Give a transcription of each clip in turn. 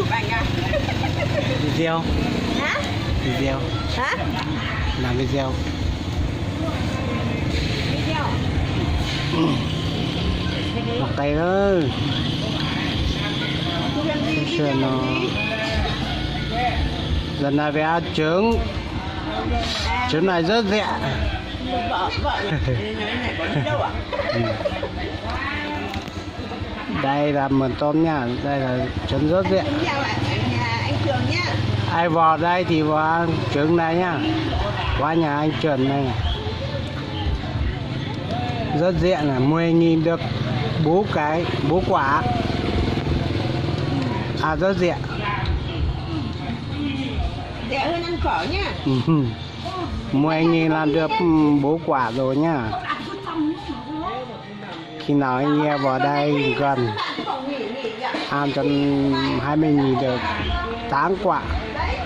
chụp ảnh à? Video. Hả? Video. Hả? Làm video. Video. Một tay ơi. Chuyện nó. Lần này về ăn trứng. Trứng này rất rẻ. Vợ này có đi đâu ạ? Đây là mườn tôm nha, đây là trứng rất rẻ. Xin chào bạn, nhà anh Trường nhá. Ai vào đây thì vào trứng này nhá. Qua nhà anh Trường này. Rất rẻ là 10.000 được 4 quả. À rất rẻ. Rẻ hơn ăn phở nhá. 10.000 làm được 4 quả rồi nhá. Khi nào anh nghe vào đây gần ăn cho 20.000 được 8 quả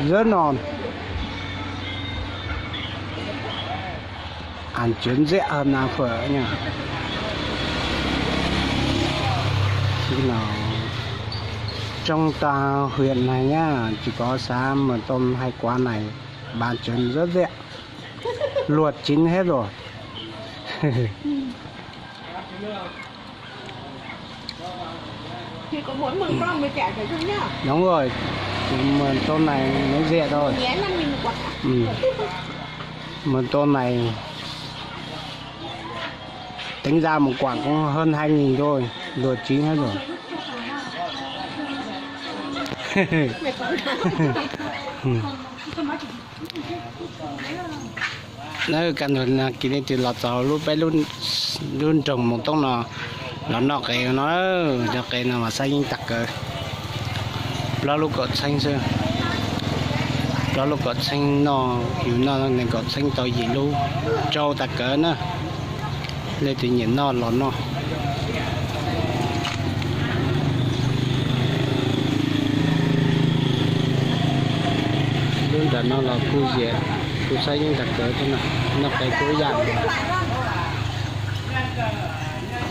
rất ngon. Ăn trứng rẻ hơn ăn phở nha. Khi nào trong huyện này nhá, chỉ có xã Mường Tôm hay quán này bán trứng rất rẻ, luộc chín hết rồi. Thì có mỗi mừng con mới trả phải thôi nhá. Đúng rồi, Mường Tôm này nó rẻ thôi. Nhé 5.000 một quả. Mường Tôm này tính ra một quả cũng hơn 2.000 thôi, luộc chín hết rồi. Nó cần là kỷ niệm từ lọt tàu lúc bé luôn trồng một tông nó cái nó mà xanh tặc rồi lo lúc cột xanh xưa lo lúc cột xanh nó hiểu nó nên cột xanh tàu gì luôn trâu tặc cỡ nữa lên tự nhiên nó lọt nó luôn đã nó là khu gì khu xây những đặc cỡ thế nào nó cái cố dạng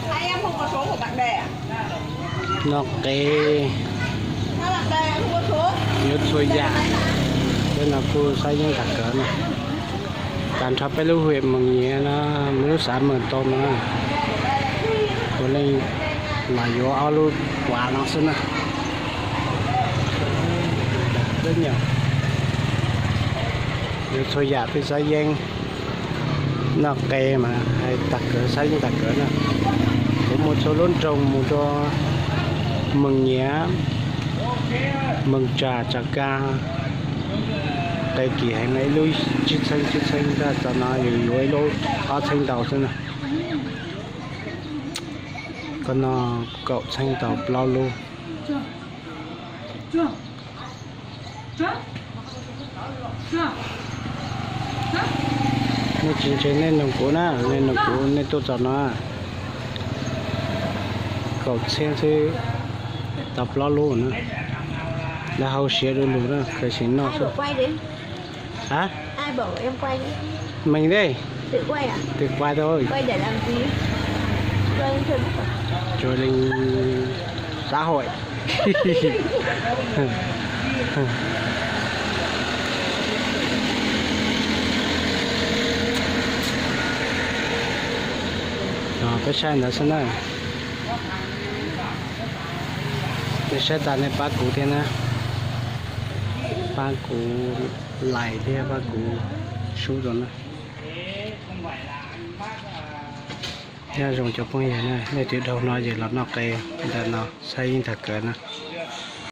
Hai em không có số của bạn bè à? nó cái Hai bạn bè không có số. nhớ xuôi dạng đây là khu xây những đặc cỡ này càng cho cái lưu huyện mừng nhé nó lúc sáng Mường Tôm nó có lên là vô áo luôn quả nó xin à rất nhiều nhớ xuôi dạng cái xây gian nó kè mà hay tặc cỡ xây những tặc cỡ nữa cũng một số lớn trồng một cho mừng nhé mừng trà ca đây kỳ hành ấy lui chít xanh ra cho nóอยู่ấy lối có xanh tàu thế này con nó cậu xanh tàu lao luôn nó chính trên nên đồng cố na nên đồng cố nên tôi chọn nó cậu xem thế tập lao luôn nữa đã hao xé rồi luôn đó cái xin nó Ai bảo quay đến? hả Ai bảo em quay đến? mình đây Tự quay à? tự quay thôi Quay để làm gì? Quay lên Facebook à? rồi lên xã hội cái xe nữa xem này cái xe ta này ba cũ thế nè ba cũ lại thế ba cũ số rồi nè nha dùng cho con gì này này từ đầu nói gì là nó cây là nó xây thật cỡ nè